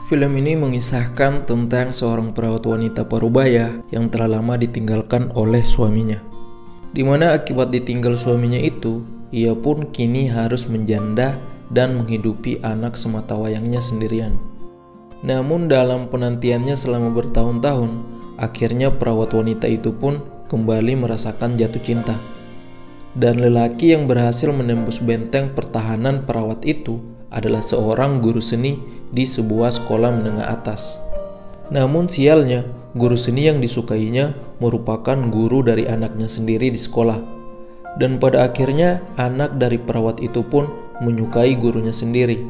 Film ini mengisahkan tentang seorang perawat wanita parubaya yang telah lama ditinggalkan oleh suaminya. Di mana akibat ditinggal suaminya itu, ia pun kini harus menjanda dan menghidupi anak sematawayangnya sendirian. Namun dalam penantiannya selama bertahun-tahun, akhirnya perawat wanita itu pun kembali merasakan jatuh cinta. Dan lelaki yang berhasil menembus benteng pertahanan perawat itu adalah seorang guru seni di sebuah sekolah menengah atas. Namun sialnya, guru seni yang disukainya merupakan guru dari anaknya sendiri di sekolah. Dan pada akhirnya anak dari perawat itu pun menyukai gurunya sendiri,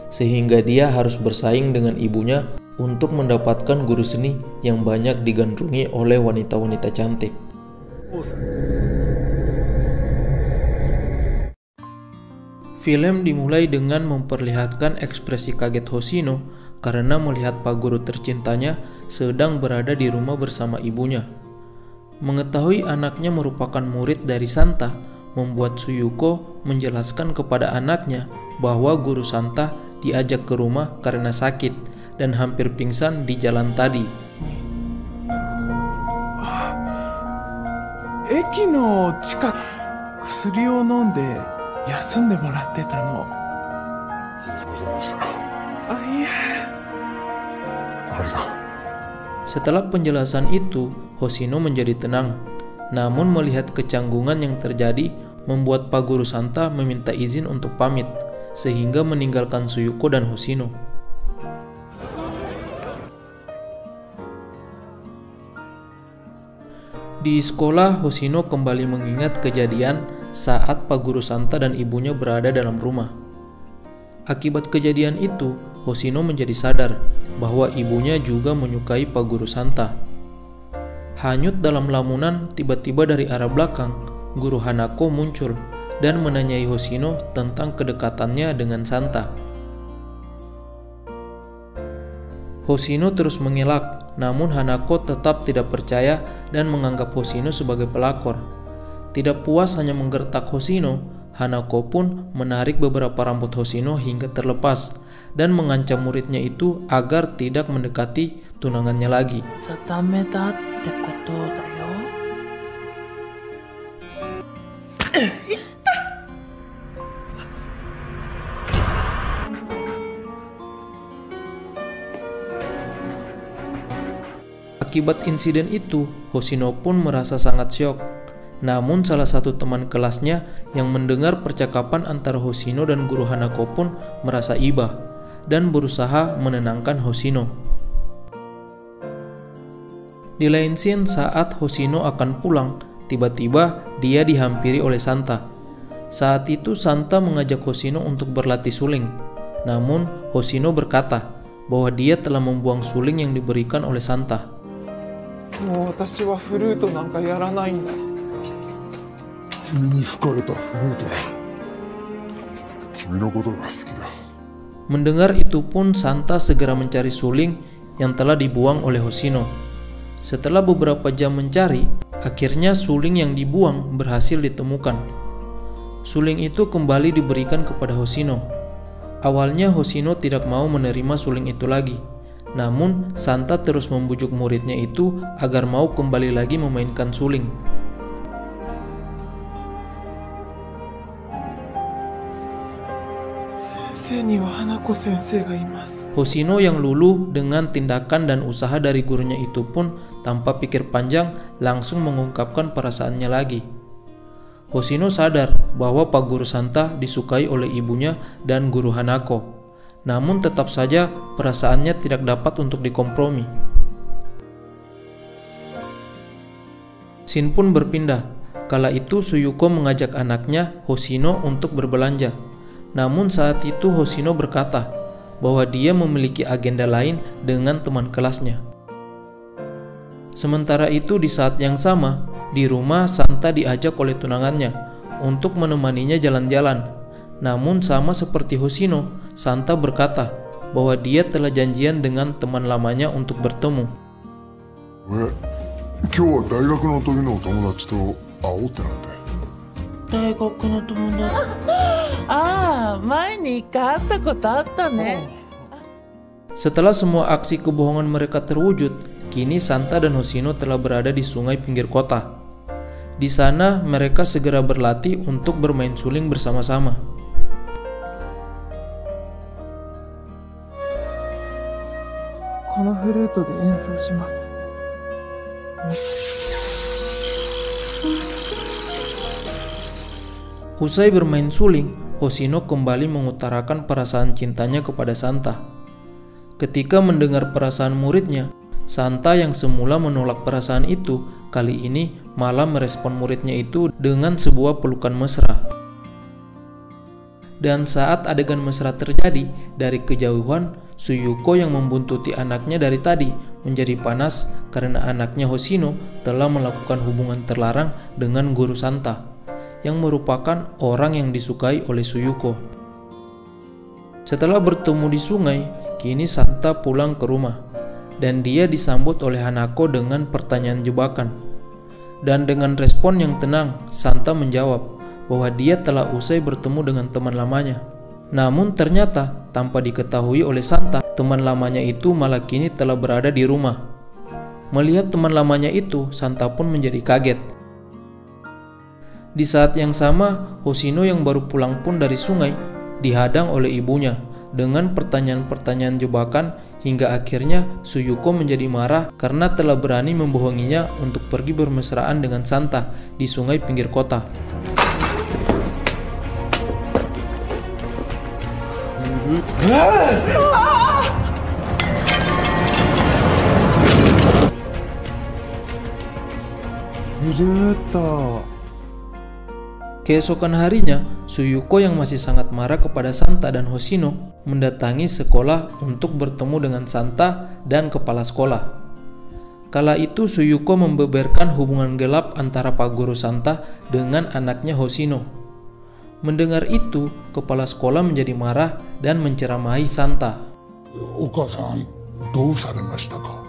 sehingga dia harus bersaing dengan ibunya untuk mendapatkan guru seni yang banyak digandrungi oleh wanita-wanita cantik. Film dimulai dengan memperlihatkan ekspresi kaget Hoshino karena melihat pak guru tercintanya sedang berada di rumah bersama ibunya. Mengetahui anaknya merupakan murid dari Santa membuat Suyuko menjelaskan kepada anaknya bahwa guru Santa diajak ke rumah karena sakit dan hampir pingsan di jalan tadi. 駅の近く薬を飲んで休んでもらってたの。すいませんでした。いや。Setelah penjelasan itu, Hoshino menjadi tenang. Namun melihat kecanggungan yang terjadi membuat Pak Guru Santa meminta izin untuk pamit, sehingga meninggalkan Suyuko dan Hoshino. Di sekolah, Hoshino kembali mengingat kejadian saat Pak Guru Santa dan ibunya berada dalam rumah. Akibat kejadian itu, Hoshino menjadi sadar bahwa ibunya juga menyukai Pak Guru Santa. Hanyut dalam lamunan, tiba-tiba dari arah belakang, Guru Hanako muncul dan menanyai Hoshino tentang kedekatannya dengan Santa. Hoshino terus mengelak, namun Hanako tetap tidak percaya dan menganggap Hoshino sebagai pelakor. Tidak puas hanya menggertak Hoshino, Hanako pun menarik beberapa rambut Hoshino hingga terlepas dan mengancam muridnya itu agar tidak mendekati tunangannya lagi. Akibat insiden itu, Hoshino pun merasa sangat syok. Namun salah satu teman kelasnya yang mendengar percakapan antara Hoshino dan Guru Hanako pun merasa iba dan berusaha menenangkan Hoshino. Di lain scene, saat Hoshino akan pulang, tiba-tiba dia dihampiri oleh Santa. Saat itu Santa mengajak Hoshino untuk berlatih suling. Namun Hoshino berkata bahwa dia telah membuang suling yang diberikan oleh Santa. もう私はフルートなんかやらないんだ。君に吹かれたフルートだ。君のことが好きだ。 Mendengar itu pun Santa segera mencari suling yang telah dibuang oleh Hoshino. Setelah beberapa jam mencari, akhirnya suling yang dibuang berhasil ditemukan. Suling itu kembali diberikan kepada Hoshino. Awalnya Hoshino tidak mau menerima suling itu lagi. Namun Santa terus membujuk muridnya itu agar mau kembali lagi memainkan suling. Hoshino yang luluh dengan tindakan dan usaha dari gurunya itu pun tanpa pikir panjang langsung mengungkapkan perasaannya lagi. Hoshino sadar bahwa Pak Guru Santa disukai oleh ibunya dan Guru Hanako. Namun tetap saja perasaannya tidak dapat untuk dikompromi. Scene pun berpindah. Kala itu Suyuko mengajak anaknya Hoshino untuk berbelanja. Namun saat itu Hoshino berkata bahwa dia memiliki agenda lain dengan teman kelasnya. Sementara itu di saat yang sama, di rumah Santa diajak oleh tunangannya untuk menemaninya jalan-jalan. Namun sama seperti Hoshino, Santa berkata bahwa dia telah janjian dengan teman lamanya untuk bertemu. 今日は大学の時の友達と会おうってなんだよ。大学の友達。ああ、前に一回会ったことあったね。Setelah semua aksi kebohongan mereka terwujud, kini Santa dan Hoshino telah berada di sungai pinggir kota. Di sana mereka segera berlatih untuk bermain suling bersama-sama. Usai bermain suling, Hoshino kembali mengutarakan perasaan cintanya kepada Santa. Ketika mendengar perasaan muridnya, Santa yang semula menolak perasaan itu, kali ini malah merespon muridnya itu dengan sebuah pelukan mesra. Dan saat adegan mesra terjadi, dari kejauhan, Suyuko yang membuntuti anaknya dari tadi menjadi panas karena anaknya Hoshino telah melakukan hubungan terlarang dengan guru Santa, yang merupakan orang yang disukai oleh Suyuko. Setelah bertemu di sungai, kini Santa pulang ke rumah, dan dia disambut oleh Hanako dengan pertanyaan jebakan. Dan dengan respon yang tenang, Santa menjawab bahwa dia telah usai bertemu dengan teman lamanya. Namun ternyata, tanpa diketahui oleh Santa, teman lamanya itu malah kini telah berada di rumah. Melihat teman lamanya itu, Santa pun menjadi kaget. Di saat yang sama, Hoshino yang baru pulang pun dari sungai dihadang oleh ibunya dengan pertanyaan-pertanyaan jebakan, hingga akhirnya Suyuko menjadi marah karena telah berani membohonginya untuk pergi bermesraan dengan Santa di sungai pinggir kota. Keesokan harinya, Suyuko yang masih sangat marah kepada Santa dan Hoshino mendatangi sekolah untuk bertemu dengan Santa dan kepala sekolah. Kala itu Suyuko membeberkan hubungan gelap antara Pak Guru Santa dengan anaknya Hoshino. Mendengar itu, kepala sekolah menjadi marah dan menceramahi Santa. Oka-san, dou saremashita ka?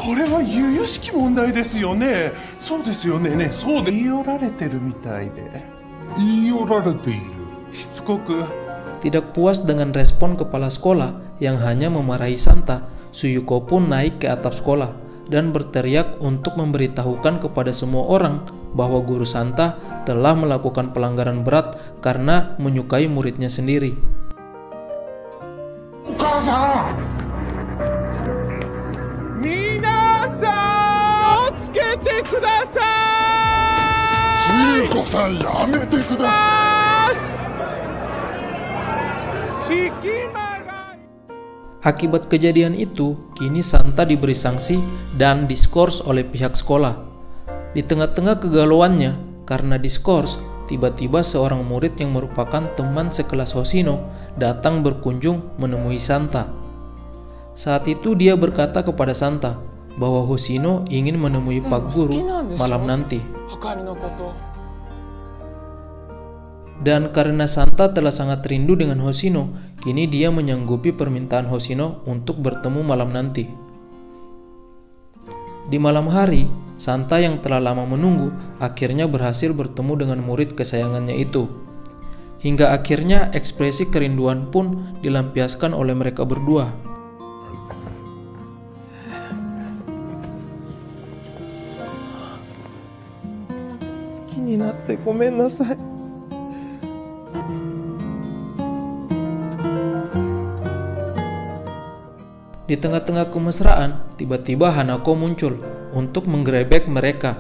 これは由々しき問題ですよね。そうですよね。そうで言い寄られてるみたいで。言い寄られている。しつこく。Tidak puas dengan respon kepala sekolah yang hanya memarahi Santa, Suyuko pun naik ke atap sekolah dan berteriak untuk memberitahukan kepada semua orang bahwa guru Santa telah melakukan pelanggaran berat karena menyukai muridnya sendiri. Oka-san! けてください。Suyukoさん、やめてください。 Akibat kejadian itu, kini Santa diberi sanksi dan diskors oleh pihak sekolah. Di tengah-tengah kegalauannya karena diskors, tiba-tiba seorang murid yang merupakan teman sekelas Hoshino datang berkunjung menemui Santa. Saat itu dia berkata kepada Santa bahwa Hoshino ingin menemui Pak Guru malam nanti. Dan karena Santa telah sangat rindu dengan Hoshino, kini dia menyanggupi permintaan Hoshino untuk bertemu malam nanti. Di malam hari, Santa yang telah lama menunggu akhirnya berhasil bertemu dengan murid kesayangannya itu. Hingga akhirnya ekspresi kerinduan pun dilampiaskan oleh mereka berdua. Di tengah-tengah kemesraan, tiba-tiba Hanako muncul untuk menggerebek mereka.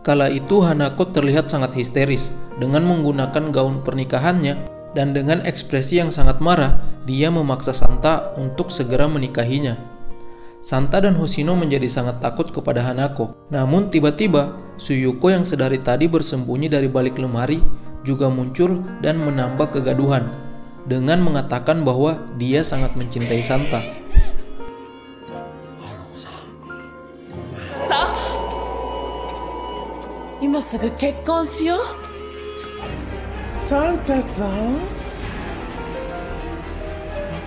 Kala itu Hanako terlihat sangat histeris dengan menggunakan gaun pernikahannya, dan dengan ekspresi yang sangat marah, dia memaksa Santa untuk segera menikahinya. Santa dan Hoshino menjadi sangat takut kepada Hanako. Namun tiba-tiba, Suyuko yang sedari tadi bersembunyi dari balik lemari juga muncul dan menambah kegaduhan dengan mengatakan bahwa dia sangat mencintai Santa. Santaさん、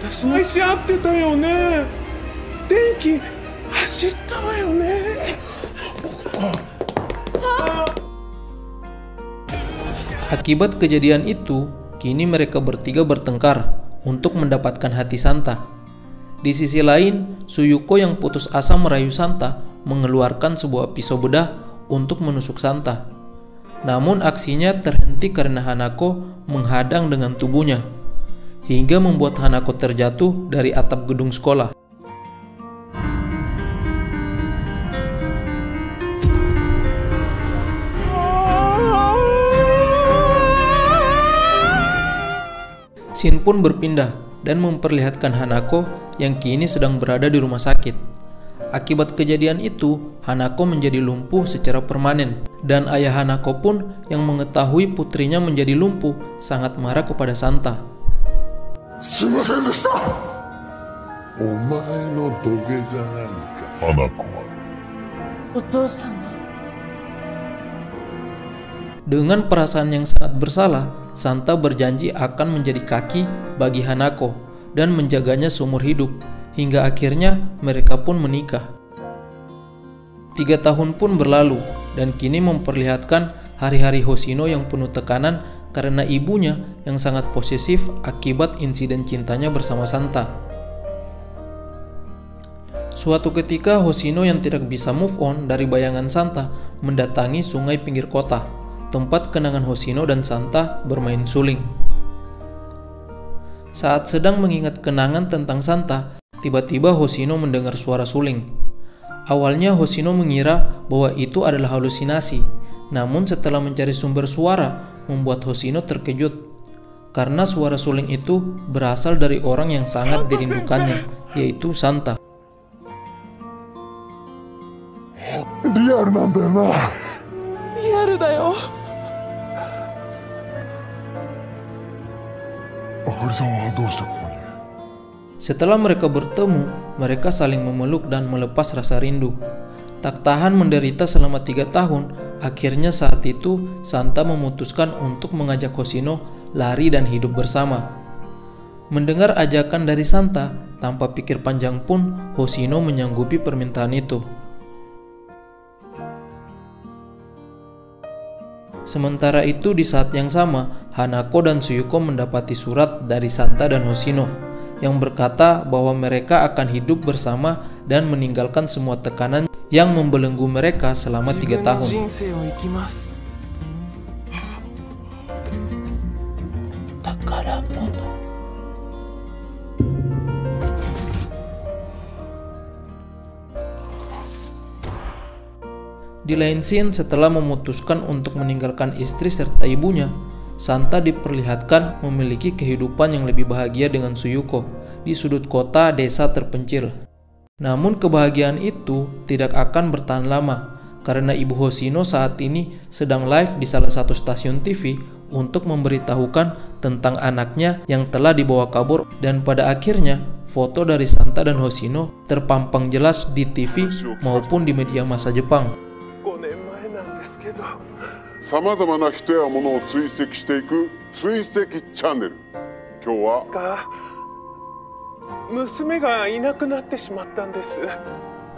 私の石合ってたよね。電気走ったわよね。Akibat kejadian itu, kini mereka bertiga bertengkar untuk mendapatkan hati Santa. Di sisi lain, Suyuko yang putus asa merayu Santa mengeluarkan sebuah pisau bedah untuk menusuk Santa. Namun aksinya terhenti karena Hanako menghadang dengan tubuhnya, hingga membuat Hanako terjatuh dari atap gedung sekolah. Scene pun berpindah dan memperlihatkan Hanako yang kini sedang berada di rumah sakit. Akibat kejadian itu, Hanako menjadi lumpuh secara permanen, dan ayah Hanako pun yang mengetahui putrinya menjadi lumpuh sangat marah kepada Santa. すいませんでした。お前の土下座なんか。花子は。お父様。Dengan perasaan yang sangat bersalah, Santa berjanji akan menjadi kaki bagi Hanako dan menjaganya seumur hidup, hingga akhirnya mereka pun menikah. 3 tahun pun berlalu, dan kini memperlihatkan hari-hari Hoshino yang penuh tekanan karena ibunya yang sangat posesif akibat insiden cintanya bersama Santa. Suatu ketika Hoshino yang tidak bisa move on dari bayangan Santa mendatangi sungai pinggir kota, tempat kenangan Hoshino dan Santa bermain suling. Saat sedang mengingat kenangan tentang Santa, tiba-tiba Hoshino mendengar suara suling. Awalnya Hoshino mengira bahwa itu adalah halusinasi, namun setelah mencari sumber suara, membuat Hoshino terkejut karena suara suling itu berasal dari orang yang sangat dirindukannya, yaitu Santa. リアルなんだよな。リアルだよ。あかりさんはどうしてここに？ Setelah mereka bertemu, mereka saling memeluk dan melepas rasa rindu. Tak tahan menderita selama 3 tahun, akhirnya saat itu Santa memutuskan untuk mengajak Hoshino lari dan hidup bersama. Mendengar ajakan dari Santa, tanpa pikir panjang pun Hoshino menyanggupi permintaan itu. Sementara itu di saat yang sama, Hanako dan Suyuko mendapati surat dari Santa dan Hoshino yang berkata bahwa mereka akan hidup bersama dan meninggalkan semua tekanan yang membelenggu mereka selama 3 tahun. Di lain scene, setelah memutuskan untuk meninggalkan istri serta ibunya, Santa diperlihatkan memiliki kehidupan yang lebih bahagia dengan Suyuko di sudut kota desa terpencil. Namun kebahagiaan itu tidak akan bertahan lama karena ibu Hoshino saat ini sedang live di salah satu stasiun TV untuk memberitahukan tentang anaknya yang telah dibawa kabur, dan pada akhirnya foto dari Santa dan Hoshino terpampang jelas di TV maupun di media massa Jepang. さまざまな人や物を追跡していく追跡チャンネル。今日は娘がいなくなってしまったんです。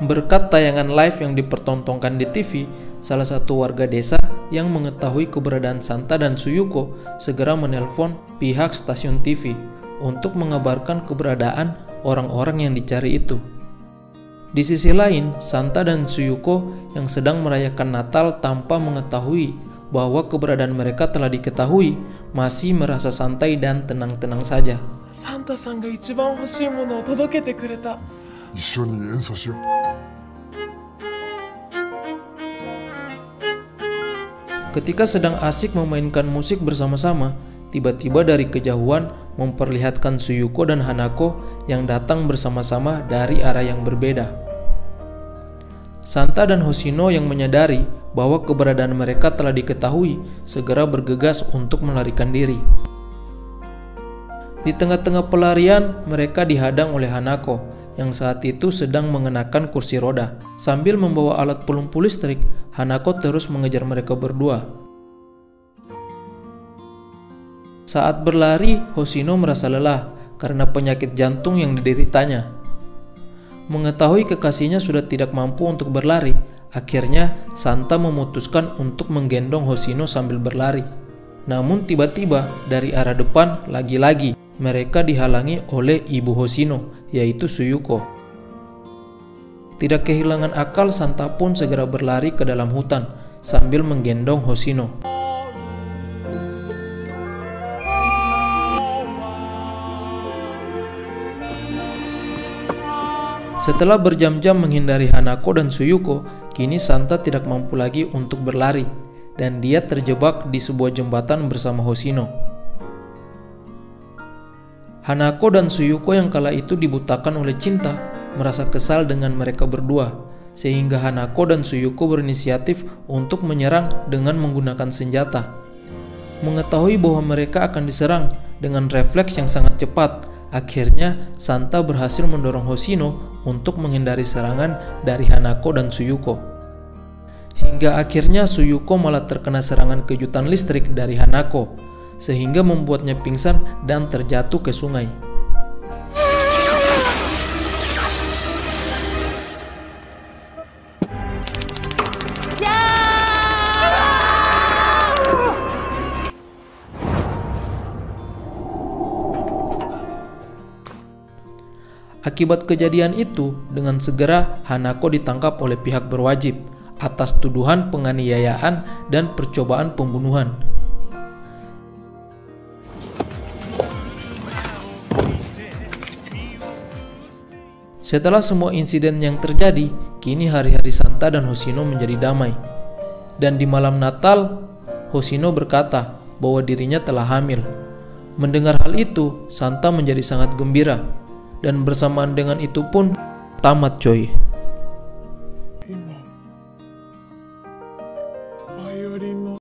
Berkat tayangan live yang dipertontonkan di TV, salah satu warga desa yang mengetahui keberadaan Santa dan Suyuko segera menelpon pihak stasiun TV untuk mengabarkan keberadaan orang-orang yang dicari itu. Di sisi lain, Santa dan Suyuko yang sedang merayakan Natal tanpa mengetahui bahwa keberadaan mereka telah diketahui, masih merasa santai dan tenang-tenang saja. Santa-sanが一番欲しいものを届けてくれた。一緒に演奏しよう。 Ketika sedang asik memainkan musik bersama-sama, tiba-tiba dari kejauhan memperlihatkan Suyuko dan Hanako yang datang bersama-sama dari arah yang berbeda. Santa dan Hoshino yang menyadari bahwa keberadaan mereka telah diketahui segera bergegas untuk melarikan diri. Di tengah-tengah pelarian, mereka dihadang oleh Hanako yang saat itu sedang mengenakan kursi roda. Sambil membawa alat pelumpuh listrik, Hanako terus mengejar mereka berdua. Saat berlari, Hoshino merasa lelah karena penyakit jantung yang dideritanya. Mengetahui kekasihnya sudah tidak mampu untuk berlari, akhirnya Santa memutuskan untuk menggendong Hoshino sambil berlari. Namun tiba-tiba dari arah depan lagi-lagi mereka dihalangi oleh ibu Hoshino, yaitu Suyuko. Tidak kehilangan akal, Santa pun segera berlari ke dalam hutan sambil menggendong Hoshino. Setelah berjam-jam menghindari Hanako dan Suyuko, kini Santa tidak mampu lagi untuk berlari, dan dia terjebak di sebuah jembatan bersama Hoshino. Hanako dan Suyuko yang kala itu dibutakan oleh cinta merasa kesal dengan mereka berdua, sehingga Hanako dan Suyuko berinisiatif untuk menyerang dengan menggunakan senjata. Mengetahui bahwa mereka akan diserang dengan refleks yang sangat cepat, akhirnya Santa berhasil mendorong Hoshino untuk menghindari serangan dari Hanako dan Suyuko. Hingga akhirnya Suyuko malah terkena serangan kejutan listrik dari Hanako, sehingga membuatnya pingsan dan terjatuh ke sungai. Akibat kejadian itu, dengan segera Hanako ditangkap oleh pihak berwajib atas tuduhan penganiayaan dan percobaan pembunuhan. Setelah semua insiden yang terjadi, kini hari-hari Santa dan Hoshino menjadi damai. Dan di malam Natal, Hoshino berkata bahwa dirinya telah hamil. Mendengar hal itu, Santa menjadi sangat gembira. Dan bersamaan dengan itu pun tamat coy.